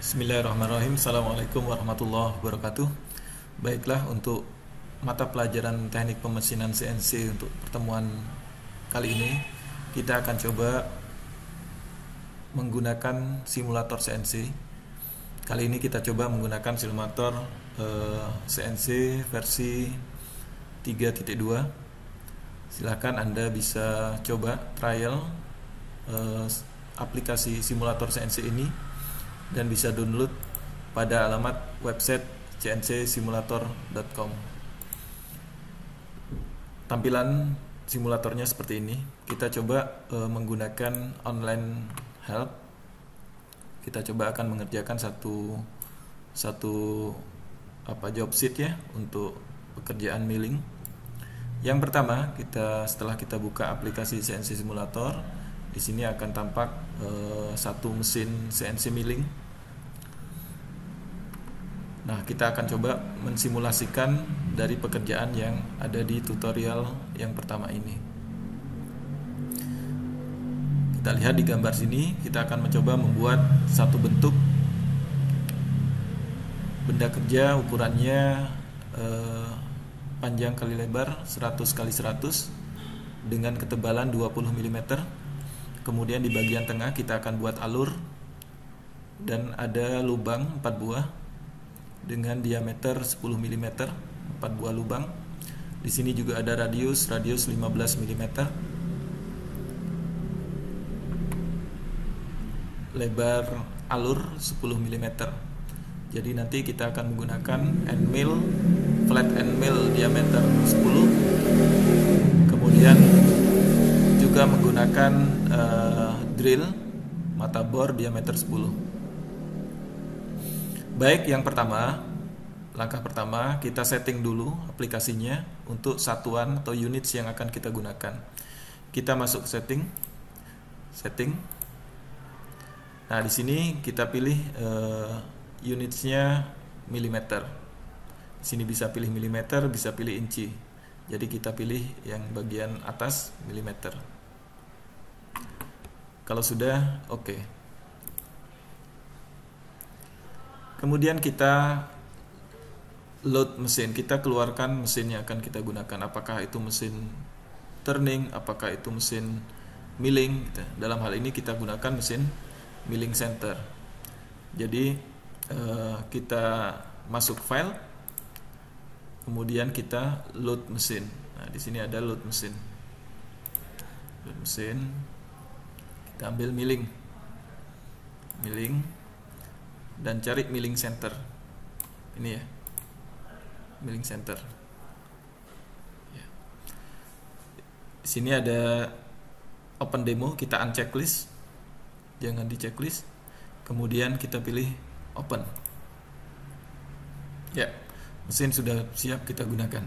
Bismillahirrahmanirrahim. Assalamualaikum warahmatullahi wabarakatuh. Baiklah, untuk mata pelajaran teknik pemesinan CNC untuk pertemuan kali ini kita akan coba menggunakan simulator CNC. Kali ini kita coba menggunakan simulator CNC versi 3.2. Silahkan Anda bisa coba trial aplikasi simulator CNC ini dan bisa download pada alamat website cncsimulator.com. Tampilan simulatornya seperti ini. Kita coba menggunakan online help. Kita coba akan mengerjakan satu job sheet ya untuk pekerjaan milling. Yang pertama, setelah kita buka aplikasi CNC simulator, di sini akan tampak satu mesin CNC milling. Nah, kita akan coba mensimulasikan dari pekerjaan yang ada di tutorial yang pertama ini. Kita lihat di gambar sini, kita akan mencoba membuat satu bentuk benda kerja ukurannya panjang kali lebar 100 kali 100 dengan ketebalan 20 mm. Kemudian di bagian tengah kita akan buat alur dan ada lubang 4 buah dengan diameter 10 mm, 4 buah lubang. Di sini juga ada radius 15 mm. Lebar alur 10 mm. Jadi nanti kita akan menggunakan end mill, flat end mill diameter 10. Kemudian juga menggunakan drill mata bor diameter 10. Baik, langkah pertama kita setting dulu aplikasinya untuk satuan atau units yang akan kita gunakan. Kita masuk ke setting. Nah, di sini kita pilih unitsnya milimeter. Di sini bisa pilih milimeter, bisa pilih inci. Jadi kita pilih yang bagian atas milimeter. Kalau sudah, oke. Kemudian kita load mesin, kita keluarkan mesin yang akan kita gunakan. Apakah itu mesin turning, apakah itu mesin milling gitu. Dalam hal ini kita gunakan mesin milling center. Jadi kita masuk file, kemudian kita load mesin. Nah, di sini ada load mesin. Kita ambil milling dan cari milling center. Ini ya, milling center. Ya. Di sini ada open demo, kita uncheck list, jangan di checklist. Kemudian kita pilih open. Ya, mesin sudah siap kita gunakan.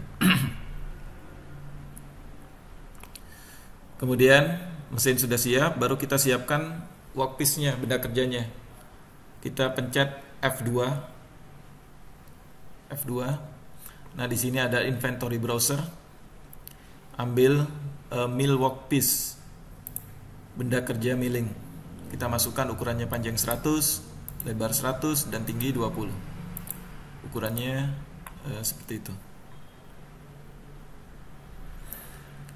Kemudian mesin sudah siap, baru kita siapkan workpiece-nya, benda kerjanya. Kita pencet F2. Nah, di sini ada inventory browser. Ambil mill workpiece, benda kerja milling. Kita masukkan ukurannya panjang 100, lebar 100 dan tinggi 20. Ukurannya seperti itu.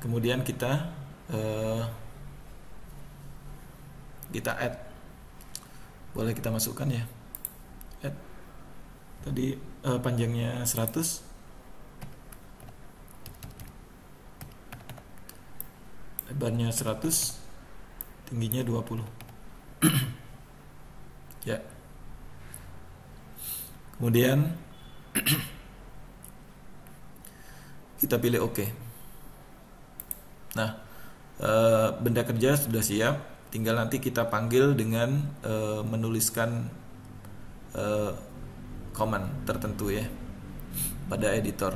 Kemudian kita add. Boleh kita masukkan ya. Add. Tadi panjangnya 100, lebarnya 100, tingginya 20. Ya. Kemudian kita pilih OK. Nah, benda kerja sudah siap. Tinggal nanti kita panggil dengan menuliskan command tertentu ya pada editor.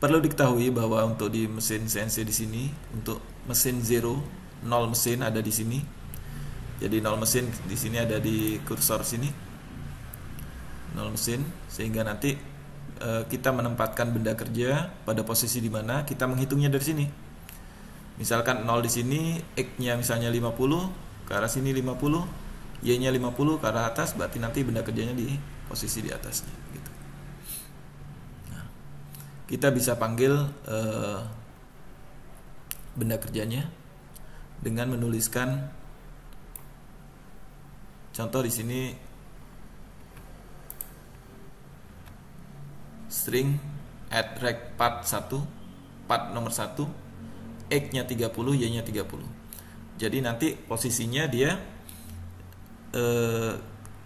Perlu diketahui bahwa untuk di mesin CNC di sini, untuk mesin 0 mesin ada di sini. Jadi 0 mesin di sini ada di kursor sini. 0 mesin, sehingga nanti kita menempatkan benda kerja pada posisi di mana kita menghitungnya dari sini. Misalkan 0 di sini, X-nya misalnya 50, ke arah sini 50, Y-nya 50 ke arah atas, berarti nanti benda kerjanya di posisi di atasnya gitu. Nah, kita bisa panggil benda kerjanya dengan menuliskan contoh di sini string add rect part 1, part nomor 1, X-nya 30, Y-nya 30. Jadi nanti posisinya dia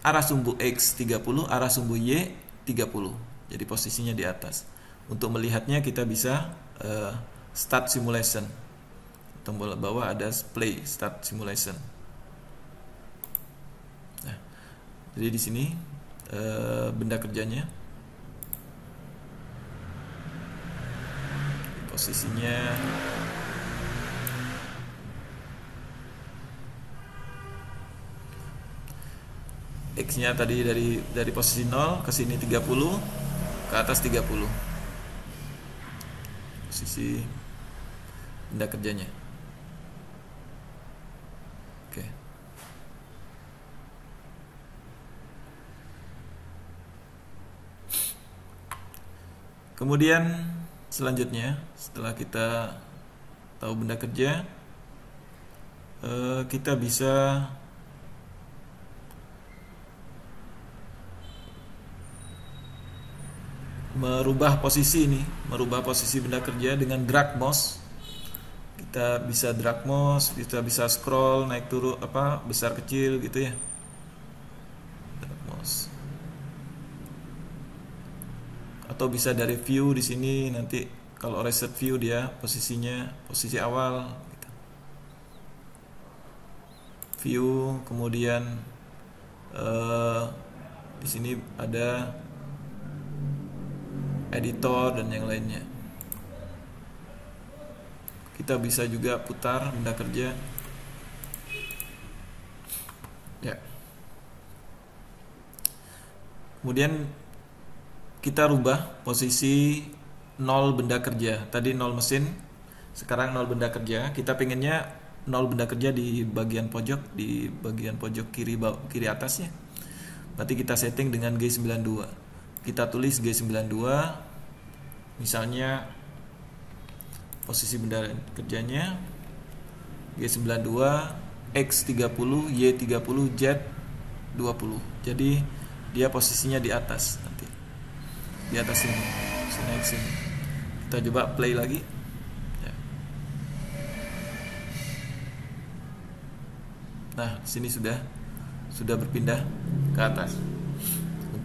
arah sumbu X 30, arah sumbu Y 30. Jadi posisinya di atas. Untuk melihatnya kita bisa start simulation. Tombol bawah ada play start simulation. Nah, jadi di sini benda kerjanya, posisinya X-nya tadi dari posisi 0 ke sini 30, ke atas 30. Posisi benda kerjanya. Oke. Kemudian selanjutnya, setelah kita tahu benda kerja, kita bisa merubah posisi benda kerja dengan drag mouse. Kita bisa drag mouse, kita bisa scroll naik turun besar kecil gitu ya. Drag mouse. Atau bisa dari view di sini, nanti kalau reset view dia posisinya posisi awal gitu. View, kemudian di sini ada editor dan yang lainnya. Kita bisa juga putar benda kerja. Ya. Kemudian kita rubah posisi 0 benda kerja. Tadi 0 mesin, sekarang 0 benda kerja. Kita pengennya 0 benda kerja di bagian pojok, kiri atasnya. Berarti kita setting dengan G92. Kita tulis G92, misalnya posisi benda kerjanya G92, X30, Y30, Z20. Jadi dia posisinya di atas nanti. Di atas sini. Naik sini. Kita coba play lagi. Ya. Nah, sini sudah berpindah ke atas.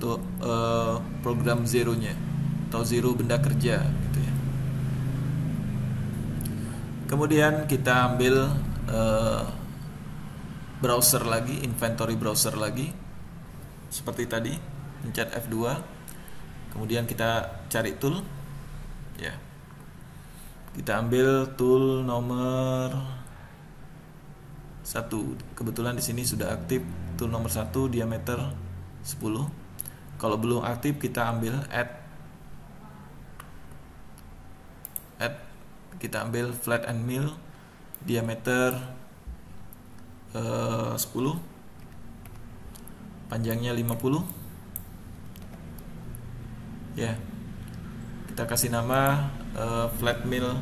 Untuk program zero-nya atau zero benda kerja gitu ya. Kemudian kita ambil browser lagi, inventory browser lagi seperti tadi, pencet F2, kemudian kita cari tool ya. Kita ambil tool nomor 1. Kebetulan di sini sudah aktif tool nomor 1, diameter 10. Kalau belum aktif kita ambil add, kita ambil flat and mill, diameter 10, panjangnya 50 ya. Kita kasih nama flat mill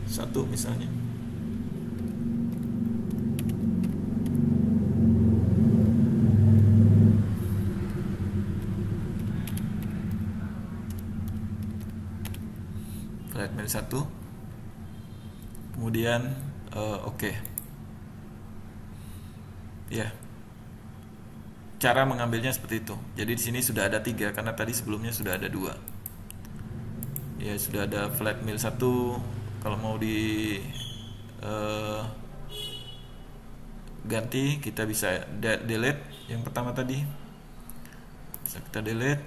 1 misalnya. Flatmail 1. Kemudian oke. Ya. Cara mengambilnya seperti itu. Jadi di sini sudah ada 3 karena tadi sebelumnya sudah ada 2. Ya, sudah ada flatmail 1. Kalau mau di ganti, kita bisa delete yang pertama tadi. Bisa kita delete.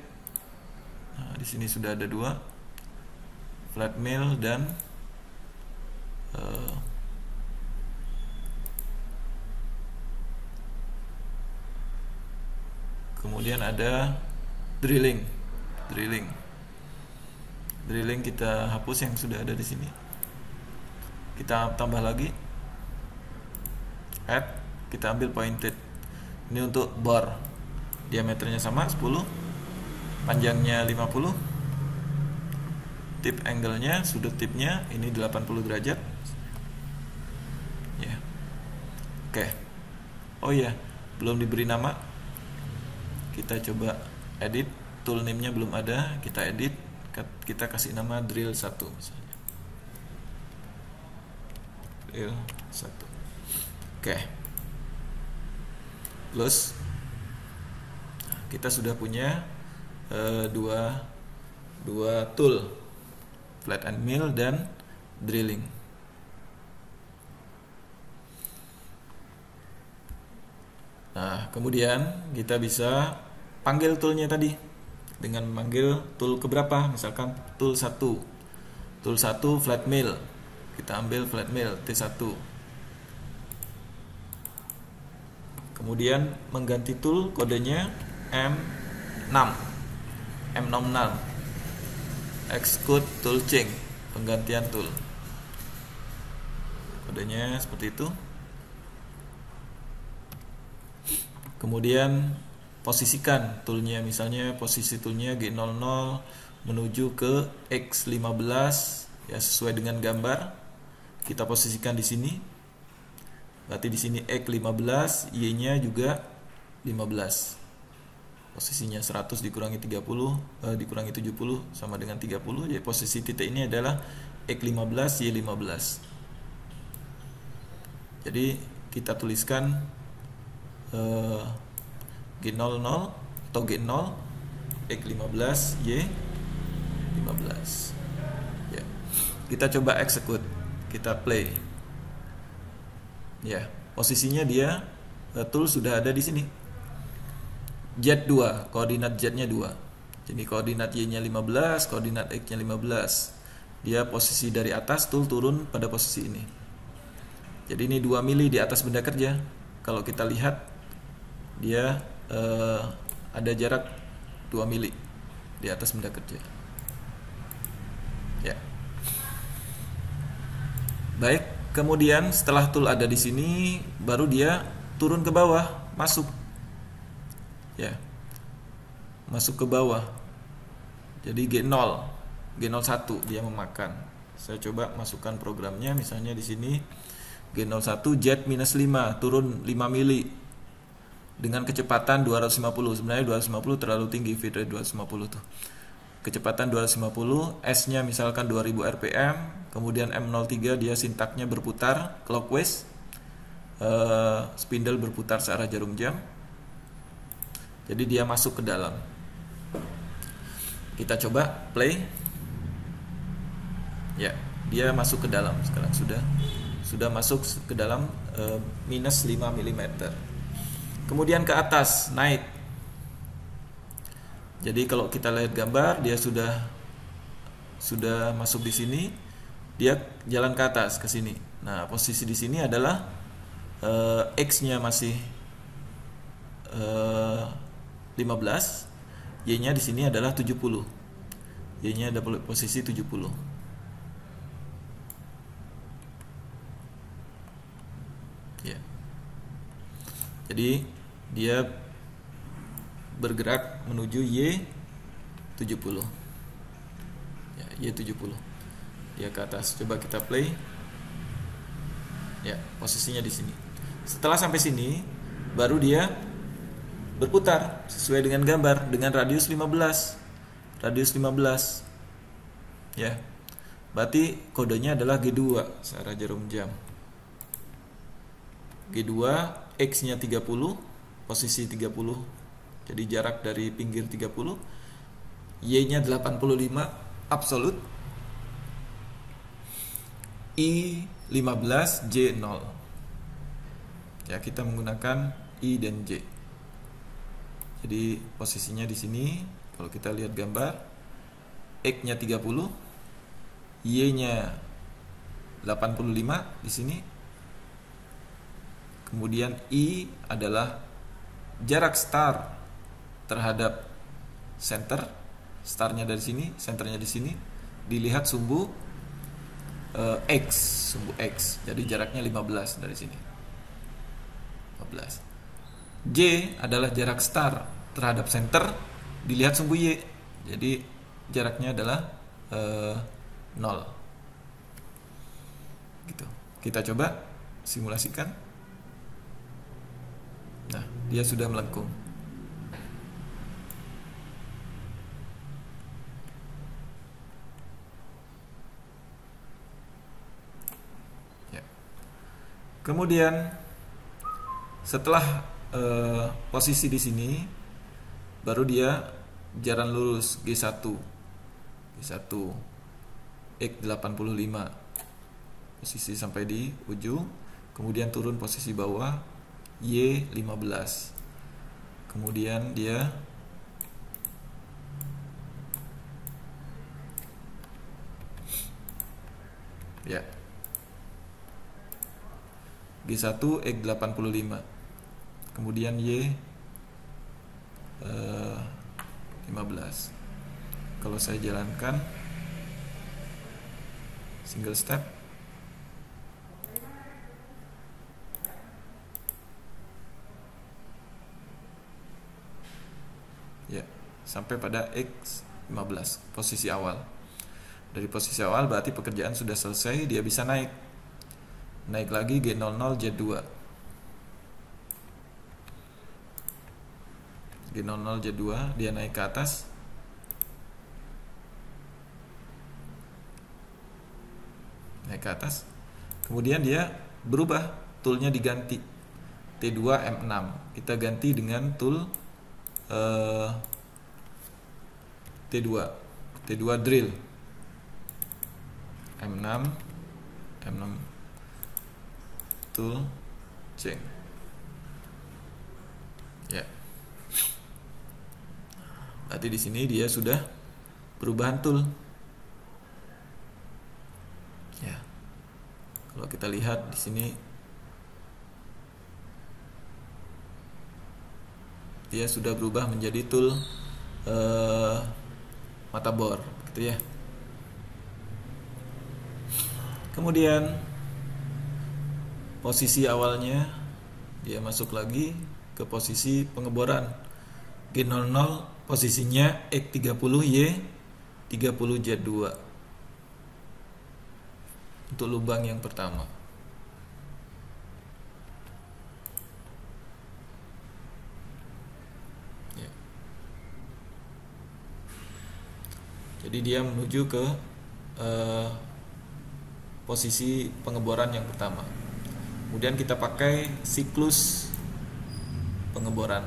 Nah, di sini sudah ada 2. Flatmail dan kemudian ada drilling kita hapus yang sudah ada di sini. Kita tambah lagi add kita ambil pointed. Ini untuk bore, diameternya sama 10, panjangnya 50, tip angle-nya, sudut tipnya ini 80 derajat. Ya. Oke. Oh iya, belum diberi nama. Kita coba edit, tool name-nya belum ada, kita edit, kita kasih nama drill 1 misalnya. Drill 1. Oke. Close. Kita sudah punya dua tool, flat and mill dan drilling. Nah, kemudian kita bisa panggil toolnya tadi dengan memanggil tool keberapa, misalkan tool 1. Tool 1 flat mill. Kita ambil flat mill T1. Kemudian mengganti tool, kodenya M6. Execute tool change, penggantian tool. Kodenya seperti itu. Kemudian posisikan toolnya, misalnya posisi toolnya G00 menuju ke X15, ya sesuai dengan gambar. Kita posisikan di sini. Berarti di sini X15, Y-nya juga 15. Posisinya 100 dikurangi 30 dikurangi 70 sama dengan 30. Jadi posisi titik ini adalah X15, Y15. Jadi kita tuliskan G00 atau G0 X15 Y15. Ya. Kita coba execute, kita play. Ya, posisinya dia tool sudah ada di sini. Z2, koordinat Z-nya 2. Jadi koordinat Y-nya 15, koordinat X-nya 15. Dia posisi dari atas, tool turun pada posisi ini. Jadi ini 2 mili di atas benda kerja. Kalau kita lihat dia ada jarak 2 mili di atas benda kerja. Ya. Baik, kemudian setelah tool ada di sini, baru dia turun ke bawah, masuk. Ya. Masuk ke bawah. Jadi G0, G01 dia memakan. Saya coba masukkan programnya, misalnya di sini G01 Z-5 turun 5 mili. Dengan kecepatan 250. Sebenarnya 250 terlalu tinggi, feed rate 250 tuh. Kecepatan 250, S-nya misalkan 2000 rpm, kemudian M03 dia sintaknya berputar clockwise. Spindle berputar searah jarum jam. Jadi dia masuk ke dalam. Kita coba play. Ya, dia masuk ke dalam sekarang sudah masuk ke dalam minus 5 mm. Kemudian ke atas naik. Jadi kalau kita lihat gambar, dia sudah masuk di sini, dia jalan ke atas ke sini. Nah, posisi di sini adalah X-nya masih 15, Y-nya di sini adalah 70. Y-nya ada posisi 70. Ya. Jadi dia bergerak menuju Y70. Ya, Y70. Dia ke atas. Coba kita play. Ya, posisinya di sini. Setelah sampai sini, baru dia berputar sesuai dengan gambar dengan radius 15. Radius 15. Ya. Berarti kodenya adalah G2 searah jarum jam. G2, X-nya 30, posisi 30. Jadi jarak dari pinggir 30. Y-nya 85 absolut. I15, J0. Ya, kita menggunakan I dan J. Jadi posisinya di sini, kalau kita lihat gambar, X-nya 30, Y-nya 85 di sini. Kemudian I adalah jarak start terhadap center. Startnya dari sini, centernya di sini. Dilihat sumbu X, sumbu X. Jadi jaraknya 15 dari sini. 15. J adalah jarak star terhadap center, dilihat sumbu Y. Jadi jaraknya adalah 0. Gitu. Kita coba simulasikan. Nah, dia sudah melengkung. Ya. Kemudian setelah posisi di sini, baru dia jalan lurus G1 X85, posisi sampai di ujung, kemudian turun posisi bawah Y15, kemudian dia ya G1 X85, kemudian Y 15. Kalau saya jalankan single step, ya, sampai pada X15, posisi awal. Dari posisi awal berarti pekerjaan sudah selesai, dia bisa naik lagi G00 Z2. G00 Z2 dia naik ke atas, kemudian dia berubah, toolnya diganti T2 M6, kita ganti dengan tool T2 drill M6 tool change. Ya. Berarti di sini dia sudah perubahan tool. Ya. Kalau kita lihat di sini dia sudah berubah menjadi tool mata bor, gitu ya. Kemudian posisi awalnya dia masuk lagi ke posisi pengeboran G00, posisinya X30Y 30 Z2 untuk lubang yang pertama. Ya. Jadi dia menuju ke posisi pengeboran yang pertama. Kemudian kita pakai siklus pengeboran.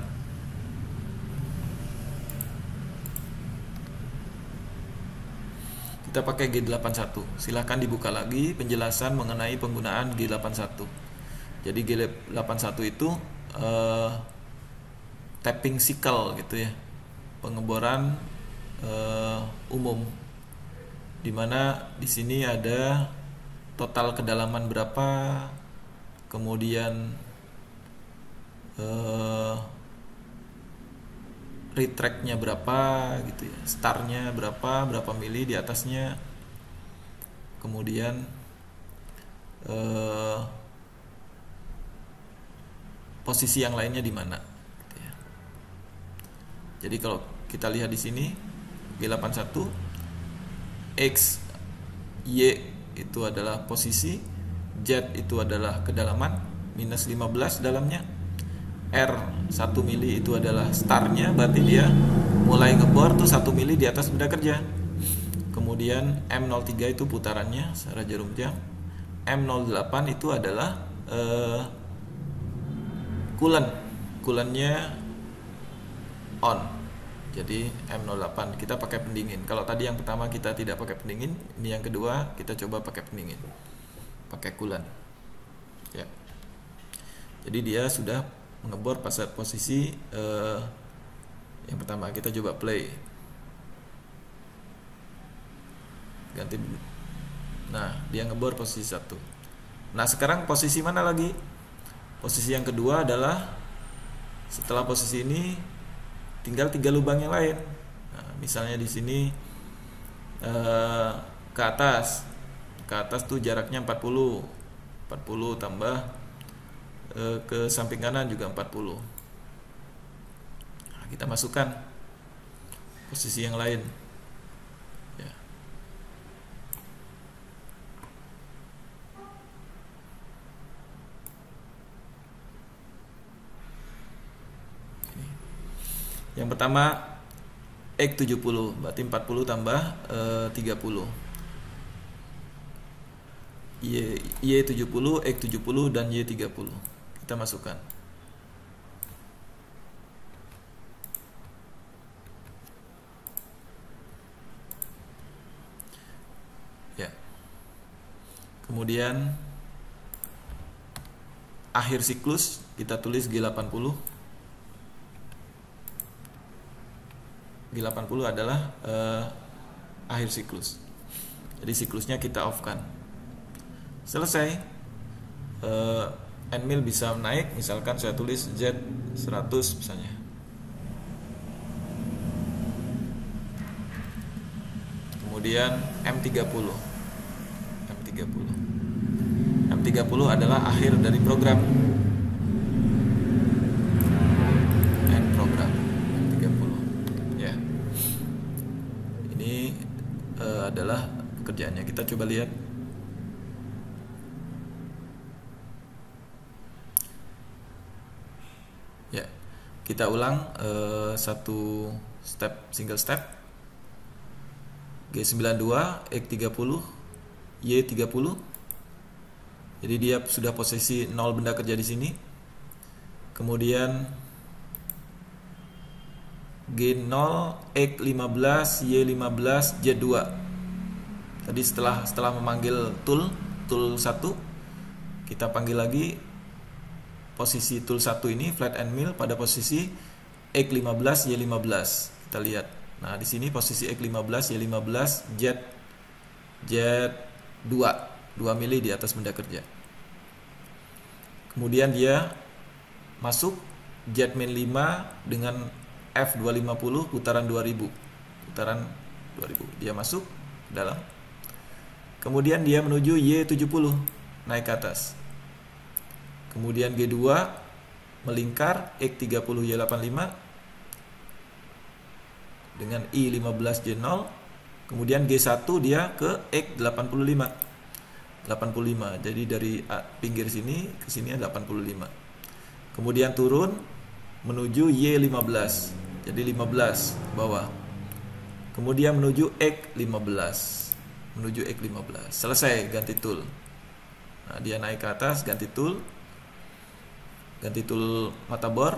Kita pakai G81. Silahkan dibuka lagi penjelasan mengenai penggunaan G81. Jadi G81 itu tapping cycle gitu ya, pengeboran umum, dimana di sini ada total kedalaman berapa, kemudian retract-nya berapa gitu ya, startnya berapa mili di atasnya, kemudian posisi yang lainnya di mana gitu ya. Jadi kalau kita lihat di sini G81 X Y itu adalah posisi, Z itu adalah kedalaman minus 15 dalamnya, R 1 mili itu adalah startnya, berarti dia mulai ngebor tuh 1 mili di atas benda kerja. Kemudian M03 itu putarannya secara jarum jam, M08 itu adalah coolant-nya on. Jadi M08 kita pakai pendingin. Kalau tadi yang pertama kita tidak pakai pendingin, ini yang kedua kita coba pakai pendingin, pakai coolant. Ya. Jadi dia sudah mengebor pada posisi yang pertama. Kita coba play. Ganti. Nah, dia ngebor posisi 1. Nah, sekarang posisi mana lagi? Posisi yang kedua adalah setelah posisi ini tinggal 3 lubang yang lain. Nah, misalnya di sini ke atas tuh jaraknya 40 tambah ke samping kanan juga 40. Nah, kita masukkan posisi yang lain ya. Yang pertama X 70, berarti 40 tambah 30. Y 70, X 70 dan Y 30. Kita masukkan. Ya. Kemudian akhir siklus kita tulis G80. G80 adalah akhir siklus. Jadi siklusnya kita off kan. Selesai. End mill bisa naik, misalkan saya tulis Z 100 misalnya. Kemudian M30. M30 adalah akhir dari program. End program M30. Ya. Ini adalah pekerjaannya. Kita coba lihat. Ya, kita ulang satu step, single step. G92, X30, Y30. Jadi dia sudah posisi 0 benda kerja di sini. Kemudian G0, X15, Y15, Z2. Tadi setelah memanggil tool 1, kita panggil lagi posisi tool 1 ini flat end mill pada posisi X15 Y15. Kita lihat. Nah, di sini posisi X15 Y15 Z2 2 mili di atas benda kerja. Kemudian dia masuk Z min 5 dengan F250 putaran 2000. Dia masuk ke dalam. Kemudian dia menuju Y70 naik ke atas. Kemudian G2 melingkar X30 Y85 dengan I15 J0. Kemudian G1 dia ke X85. 85. Jadi dari pinggir sini ke sini 85. Kemudian turun menuju Y15. Jadi 15 bawah. Kemudian menuju X15. Selesai ganti tool. Nah, dia naik ke atas, ganti tool mata bor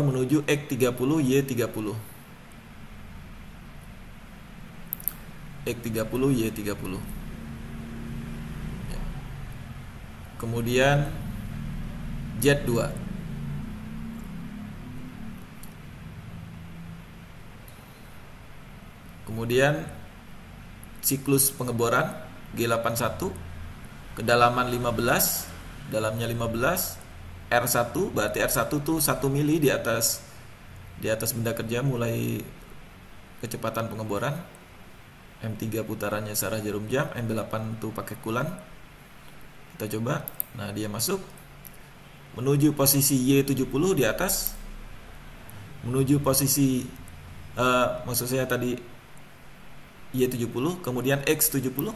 menuju X30 Y30. X30 Y30. Ya. Kemudian Z2. Kemudian siklus pengeboran G81, kedalaman 15, dalamnya 15, R1, berarti R1 tuh 1 mili di atas benda kerja mulai kecepatan pengeboran. M3 putarannya searah jarum jam, M8 tuh pakai kulan. Kita coba. Nah, dia masuk menuju posisi Y70 di atas, menuju posisi maksud saya tadi Y70, kemudian X70,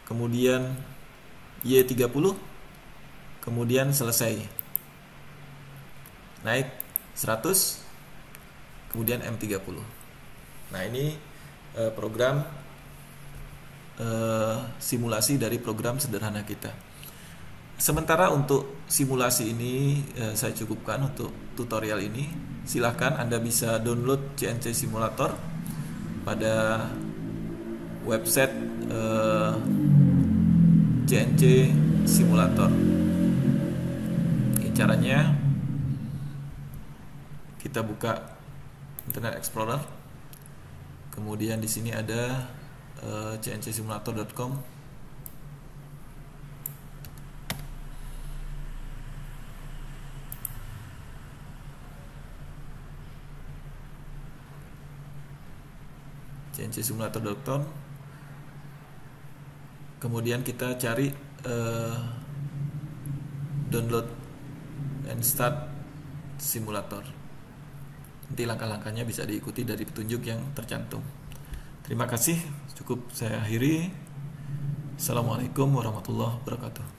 kemudian Y30, kemudian selesai naik 100, kemudian M30. Nah, ini program simulasi dari program sederhana kita. Sementara untuk simulasi ini saya cukupkan untuk tutorial ini. Silahkan Anda bisa download CNC Simulator pada website CNC Simulator. Ini caranya, kita buka Internet Explorer. Kemudian di sini ada cncsimulator.com. cncsimulator.com. kemudian kita cari download and start simulator. Nanti langkah-langkahnya bisa diikuti dari petunjuk yang tercantum. Terima kasih, cukup saya akhiri. Assalamualaikum warahmatullahi wabarakatuh.